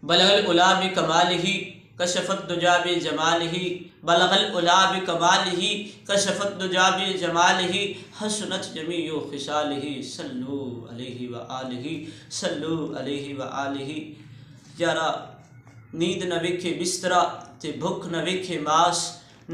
بلغ العلا بکمالہ کشف الدجا بجمالہ، بلغ العلا بکمالہ کشف الدجا بجمالہ، حسنت جمیع خصالہ صلو علیہ وآلہ صلو علیہ وآلہ۔ یارا نیند نہ ویکھے بسترا تے بھوک نہ ویکھے ماس،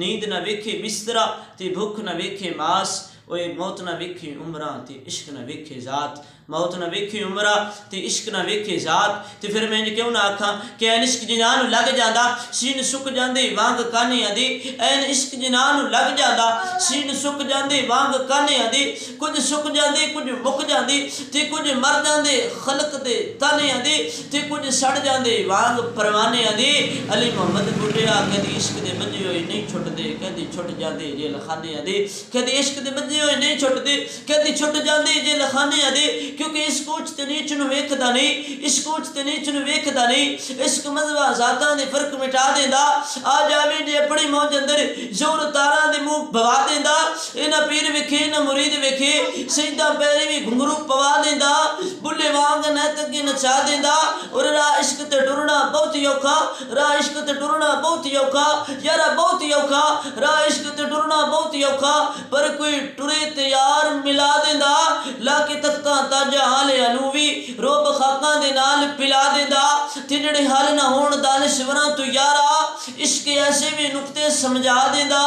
نیند نہ ویکھے بسترا تے بھوک نہ ویکھے ماس، اوے موت نہ ویکھے عمرہ تے عشق نہ ویکھے ذات، موت نہ ویکھے عمرہ تے عشق نہ ویکھے ذات۔ تے پھر میں کیوں نہ آکھاں کہ این عشق جنان لگ جاندا سین سک جاندے وانگ کانے آدے، این عشق جنان لگ جاندا سین سک جاندے وانگ کانے آدے، کچھ سک جاندے کچھ مک جاندے تے کچھ مر جاندے خلق دے تانے آدے، تے کچھ سڑ جاندے وانگ پروانے آدے۔ علی محمد بڈھیا کدی عشق دے بجے ہوئے نہیں چھٹ دے، کدی چھٹ جاندے جیل خانے آدے، کدی عشق دے بجے ہوئے نہیں چھٹ دے، کدی چھٹ جاندے جیل خانے آدے، کیونکہ اس کوچ تے نیچ نو ویکھدا نہیں، اس کوچ تے نیچ نو ویکھدا نہیں۔ عشق مذہبہ ذاتاں دے فرق مٹا دیندا، آ جاوے جے اپنی موج اندر زور تاراں دے منہ پوا دیندا، انہاں پیر ویکھے نہ مرید ویکھے سجدہ پیری بھی گھنگرو پوا دیندا، بلے وانگ نیت اگے نچا دیندا۔ اور راہ عشق تے ٹرنا بہت ہی اوکھا، راہ عشق تے ٹرنا بہت ہی اوکھا، یارا بہت ہی اوکھا، راہ عشق تے ٹرنا بہت ہی اوکھا، پر کوئی ٹرے تے یار ملا دیندا، لا کے تختاں تاجا حال انوی روب خاکاں دے نال پلا دیندا، تے جڑے حال نہ ہون دانشوراں تو یارا عشق ایسے بھی نقطے سمجھا دیندا۔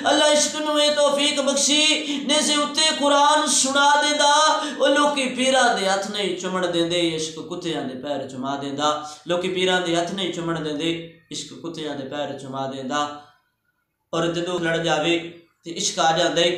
اللہ عشق نو اے توفیق بخشی نیزے اتے قرآن سنا دیندا، او لوکی پیراں دے ہتھ نہیں چمڑ دیندے عشق کتیاں دے پیر چما دیندا، لوکی پیراں دے ہتھ نہیں چمڑ دیندے عشق کتیاں دے پیر چما دیندا۔ اور جدو لڑ جاوے تے عشق آ جاندے،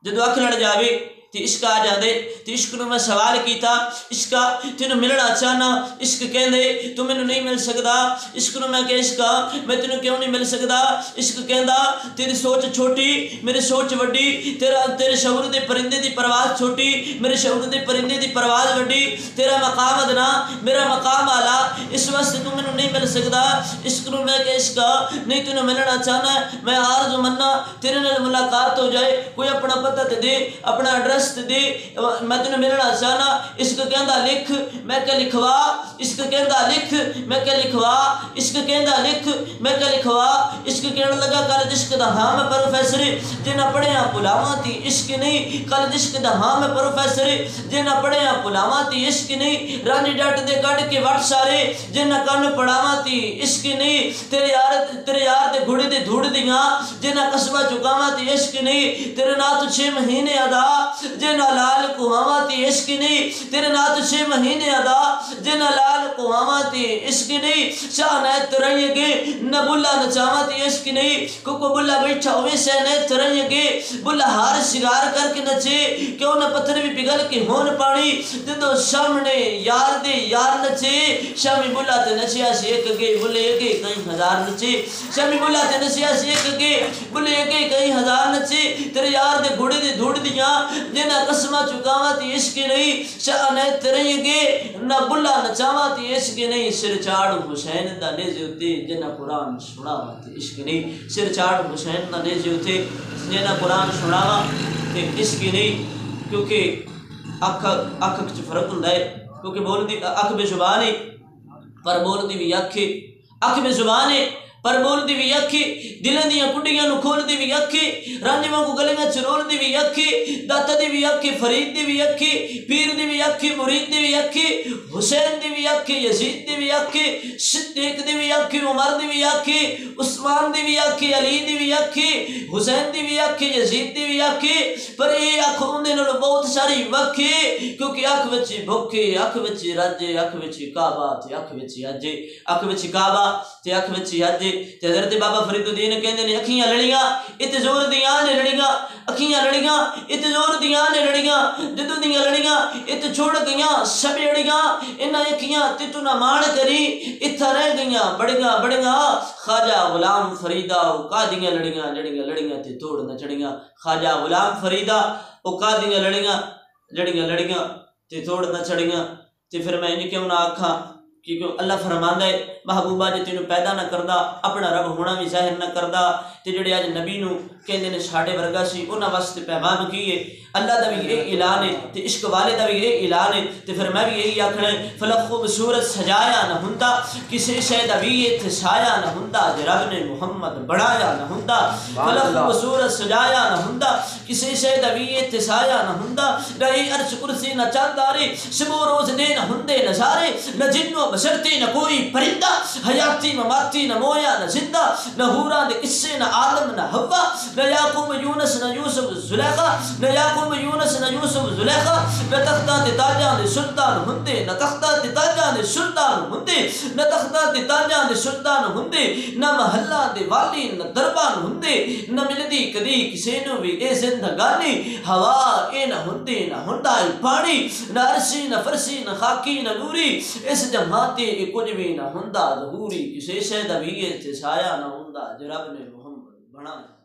جدو اکھ لڑ جاوے تے عشق آ جاندے، تے عشق نو میں سوال کیتا عشقا تینوں ملنا چاہنا، عشق کہندے تو مینوں نہیں مل سکدا، عشق نو میں کہ عشقا میں تینوں کیوں نہیں مل سکدا، عشق کہندا تیری سوچ چھوٹی میری سوچ وڈی، تیرے شعور دے پرندے دی پرواز چھوٹی میرے شعور دے پرندے دی پرواز وڈی، تیرا مقام ادنا میرا مقام اعلیٰ، اس واسطے تو مینوں نہیں مل سکدا۔ عشق نو میں کہ عشقا نہیں تینوں ملنا چاہنا، میں آرزو منا تیرے نال ملاقات ہو جائے، کوئی اپنا پتہ تے دے اپنا ایڈریس تے دے، میں تینوں ملنا چاہنا۔ عشق کہندا لکھ میں کہ لکھوا، عشق کہندا لکھ میں کہ لکھوا، عشق کہندا لکھ میں کہ لکھوا، عشق کہن لگا کل عشق دا ہاں میں پروفیسر جنہاں پڑھیاں بلاواں تی عشق نہیں، کل عشق دا ہاں میں پروفیسر جنہاں پڑھیاں بلاواں تی عشق نہیں، رانی ڈٹ دے کٹ کے وٹ سارے جنہاں کن پڑھاواں تی عشق نہیں، تیرے یار دے گھوڑے دے دھوڑ دیاں جنہاں قصبہ چکاواں تی عشق نہیں، تیرے نات 6 مہینے ادا جنہاں لال کو ہواں تی عشق نہیں، تیرے نات 6 مہینے ادا جنہاں لال کو ہواں تی عشق نہیں، شاہ نیت رہی گے نہ بلا نچاواں تی عشق نہیں، کوکو بلا بیٹھا ہوئے سے نیت رہی گے بلا ہار شگار کر کے نچے، کیوں نہ پتھر بھی پگھل کے ہون پانی، جدو سامنے یار دے یار نچے، شامی بلا تے نچیا سی ایک گے بلے گے کئی ہزار نچے، شامی بلا تے نچیا سی ایک گے بلے گے کئی ہزار نچے، تیرے یار دے گھوڑے دے دھوڑ دیاں جنہاں قسمہ چکاواں تی عشق نہیں، شاہ نیت رہی گے نہ بلا نچاواں تی عشق نہیں، سر چاڑ حسین دا نیزے اتے جنہاں قرآن سناواں تی عشق نہیں، سر چاڑ حسین دا نیزے اتے جنہاں قرآن سناواں تی عشق نہیں، کیونکہ اکھ چ فرق ہوندا ہے، کیونکہ بول دی اکھ بے زبان ہے پر بول دی بھی اکھ ہے، اکھ بے زبان ہے پر بول دی بھی اکھ، دلیں دیاں کڈیاں نو کھول دی بھی اکھ، رانجواں کو گلیاں چرول دی بھی اکھ، داتا دی بھی اکھ، فرید دی بھی اکھ، پیر دی بھی اکھ، مرید دی بھی اکھ، حسین دی بھی اکھ، یزید دی بھی اکھ، صدیق دی بھی اکھ، عمر دی بھی اکھ، عثمان دی بھی اکھ، علی دی بھی اکھ، حسین دی بھی اکھ، یزید دی بھی اکھ، پر یہ اکھ ہوندے نال بہت ساری وکھ، کیونکہ اکھ وچ بھوکے، اکھ وچ رجے، اکھ وچ کعبہ تے اکھ وچ حج، اکھ وچ کعبہ تے اکھ وچ حج۔ تے حضرت بابا فرید الدین کہندے نے اکھیاں لڑیاں ات زور دیاں نے لڑیاں، اکھیاں لڑیاں ات زور دیاں نے لڑیاں، جدو دیاں لڑیاں ات چھوڑ گئیاں سب اڑیاں، انہاں اکھیاں تے تو نہ مان کری اتھا رہ گئیاں بڑیاں بڑیاں، خواجہ غلام فریدہ او قادیاں لڑیاں جڑیاں لڑیاں تے توڑ نہ چڑیاں، خواجہ غلام فریدہ او قادیاں لڑیاں جڑیاں لڑیاں تے توڑ نہ چڑیاں۔ تے پھر میں انج کیوں نہ آکھاں کیونکہ اللہ فرماندا ہے محبوبہ جے تینوں پیدا نہ کردا اپنا رب ہونا بھی ظاہر نہ کردا، تے جڑے اج نبی نو کہندے نے ساڈے ورگا سی انہاں واسطے پیغام کیے اللہ دا بھی یہ اعلان ہے تے عشق والے دا بھی یہ اعلان ہے تے پھر میں بھی یہی آکھنا ہے فلک خوبصورت سجایا نہ ہوندا کسی شے دا بھی اتسایا نہ ہوندا جے رب نے محمد بڑھایا نہ ہوندا فلک خوبصورت سجایا نہ ہوندا کسی شے دا بھی اتسایا نہ ہوندا رہی عرش کرسی نہ چاندارے شب و روز نے نہ ہندے نظارے نہ جن و بشر تے نہ کوئی پرندہ حیاتی مماتی نہ مویا نہ زندہ نہ حوراں دے قصے نہ آدم نہ حوا نہ یعقوب یونس نہ یوسف زلیخا نہ یعقوب یونس نہ یوسف زلیخا نہ تختہ تے تاجاں دے سلطان ہندے نہ تختہ تے تاجاں دے سلطان ہندے نہ تختہ تے تاجاں دے سلطان ہندے نہ محلہ دے والی نہ دربان ہندے نہ ملدی کدی کسے نو بھی اے زندگانی ہوا اے نہ ہندے نہ ہندا پانی نہ عرشی نہ فرشی نہ خاکی نہ نوری اس جماعتے اے کچھ بھی نہ ہندا ظہوری کسے شے دا بھی اتسایا نہ ہندا جو رب نے محمد بنا